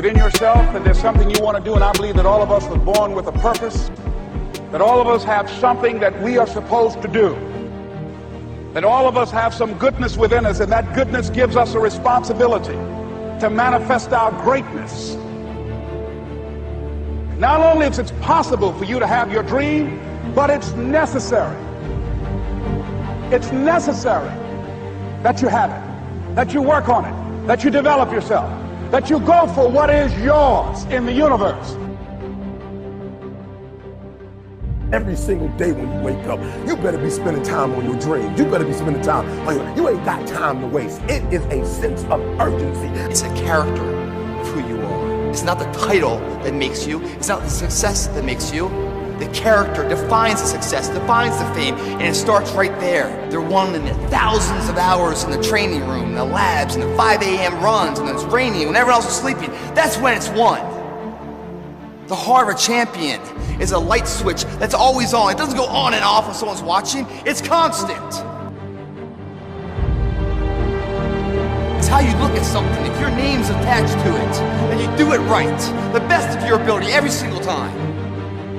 within yourself that there's something you want to do, and I believe that all of us were born with a purpose, that all of us have something that we are supposed to do, that all of us have some goodness within us, and that goodness gives us a responsibility to manifest our greatness. Not only is it possible for you to have your dream, but it's necessary. It's necessary that you have it, that you work on it, that you develop yourself, that you go for what is yours in the universe. Every single day when you wake up, you better be spending time on your dreams. You better be spending time on you ain't got time to waste. It is a sense of urgency. It's a character of who you are. It's not the title that makes you. It's not the success that makes you. The character defines the success, defines the fame, and it starts right there. They're won in the thousands of hours in the training room, in the labs, in the 5 a.m. runs, and it's raining when everyone else is sleeping. That's when it's won. The heart of a champion is a light switch that's always on. It doesn't go on and off when someone's watching. It's constant. It's how you look at something. If your name's attached to it, and you do it right, the best of your ability every single time.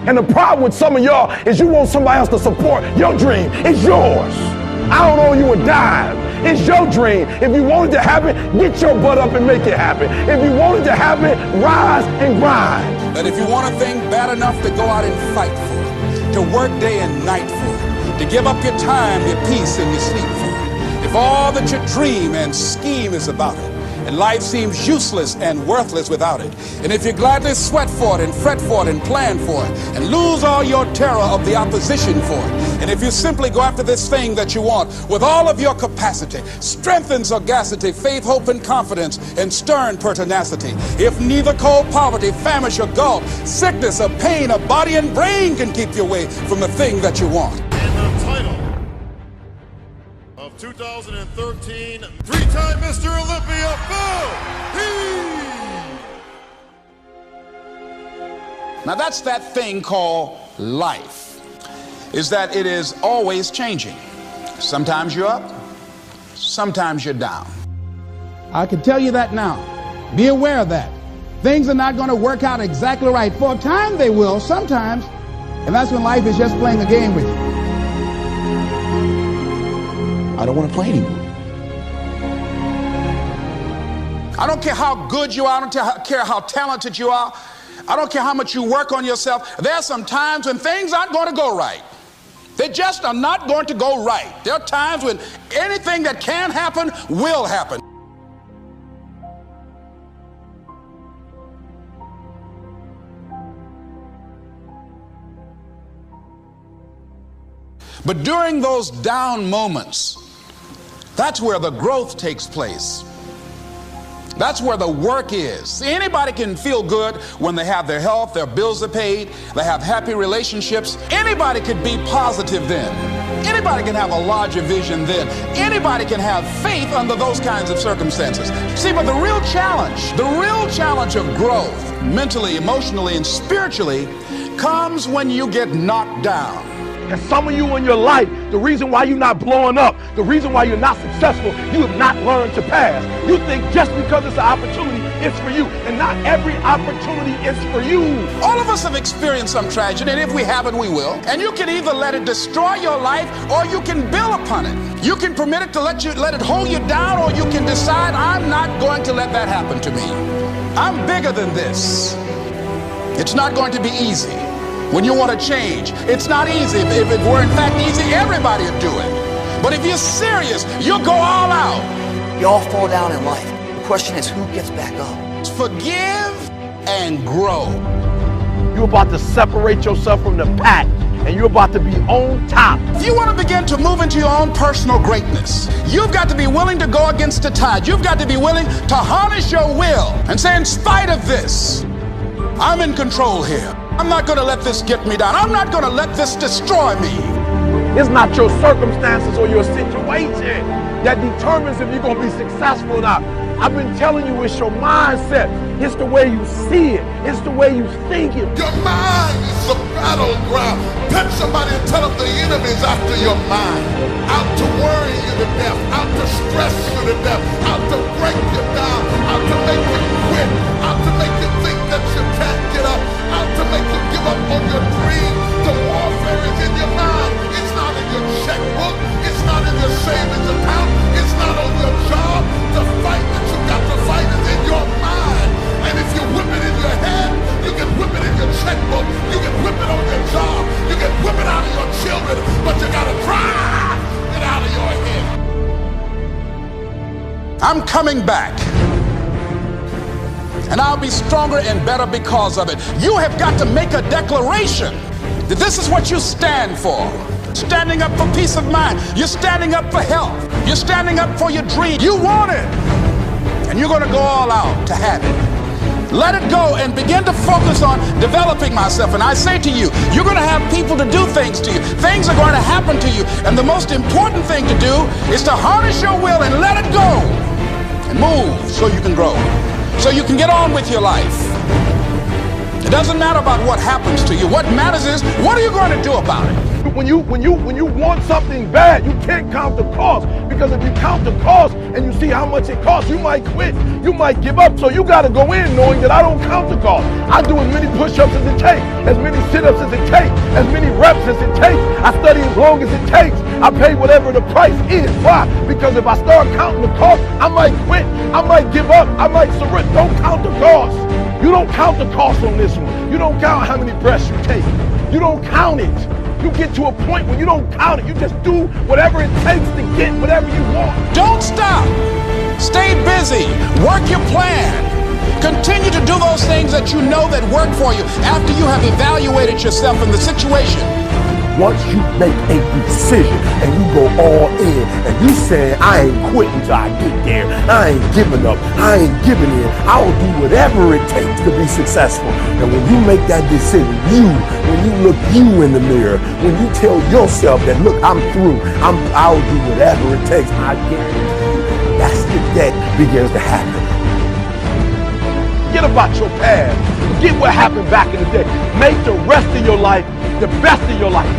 And the problem with some of y'all is you want somebody else to support your dream. It's yours. I don't owe you a dime. It's your dream. If you want it to happen, get your butt up and make it happen. If you want it to happen, rise and grind. That if you want a thing bad enough to go out and fight for it, to work day and night for it, to give up your time, your peace, and your sleep for it, if all that you dream and scheme is about it, and life seems useless and worthless without it, and if you gladly sweat for it and fret for it and plan for it and lose all your terror of the opposition for it, and if you simply go after this thing that you want with all of your capacity, strength and sagacity, faith, hope, and confidence, and stern pertinacity, if neither cold poverty, famish, or gulf, sickness or pain of body and brain can keep you away from the thing that you want. And the title of 2013, three-time Mr. Olympia, Phil Heath! Now that's that thing called life, is that it is always changing. Sometimes you're up, sometimes you're down. I can tell you that now. Be aware of that. Things are not going to work out exactly right. For a time they will, sometimes, and that's when life is just playing a game with you. I don't want to play anymore. I don't care how good you are. I don't care how talented you are. I don't care how much you work on yourself. There are some times when things aren't going to go right. They just are not going to go right. There are times when anything that can happen will happen. But during those down moments, that's where the growth takes place. That's where the work is. See, anybody can feel good when they have their health, their bills are paid, they have happy relationships. Anybody can be positive then. Anybody can have a larger vision then. Anybody can have faith under those kinds of circumstances. See, but the real challenge of growth, mentally, emotionally, and spiritually, comes when you get knocked down. And some of you in your life, the reason why you're not blowing up, the reason why you're not successful, you have not learned to pass. You think just because it's an opportunity, it's for you. And not every opportunity is for you. All of us have experienced some tragedy, and if we haven't, we will. And you can either let it destroy your life, or you can build upon it. You can permit it to let it hold you down, or you can decide, I'm not going to let that happen to me. I'm bigger than this. It's not going to be easy. When you want to change, it's not easy. If it were in fact easy, everybody would do it. But if you're serious, you'll go all out. You all fall down in life. The question is, who gets back up? Forgive and grow. You're about to separate yourself from the pack, and you're about to be on top. If you want to begin to move into your own personal greatness, you've got to be willing to go against the tide. You've got to be willing to harness your will and say, in spite of this, I'm in control here. I'm not going to let this get me down. I'm not going to let this destroy me. It's not your circumstances or your situation that determines if you're going to be successful or not. I've been telling you, it's your mindset. It's the way you see it. It's the way you think it. Your mind is a battleground. Touch somebody and tell them the enemy's after your mind. Out to worry you to death. Out to stress you to death. Out to break you down. Out to make you quit. Out to make I'm coming back. And I'll be stronger and better because of it. You have got to make a declaration that this is what you stand for. Standing up for peace of mind. You're standing up for health. You're standing up for your dream. You want it. And you're going to go all out to have it. Let it go and begin to focus on developing myself. And I say to you, you're going to have people to do things to you. Things are going to happen to you. And the most important thing to do is to harness your will and let it go. And move so you can grow. So you can get on with your life. It doesn't matter about what happens to you. What matters is, what are you going to do about it? When you want something bad, you can't count the cost, because if you count the cost and you see how much it costs, you might quit, you might give up. So you got to go in knowing that I don't count the cost. I do as many push-ups as it takes, as many sit-ups as it takes, as many reps as it takes. I study as long as it takes. I pay whatever the price is. Why? Because if I start counting the cost, I might quit, I might give up, I might surrender. Don't count the cost. You don't count the cost on this one. You don't count how many breaths you take. You don't count it. You get to a point when you don't count it. You just do whatever it takes to get whatever you want. Don't stop. Stay busy. Work your plan. Continue to do those things that you know that work for you after you have evaluated yourself in the situation. Once you make a decision and you go all in and you say, I ain't quitting till I get there, I ain't giving up, I ain't giving in, I will do whatever it takes to be successful. And when you make that decision, when you look you in the mirror, when you tell yourself that, look, I'm through, I'll do whatever it takes, I guarantee you, that's the that begins to happen. Forget about your past. Forget what happened back in the day. Make the rest of your life the best of your life.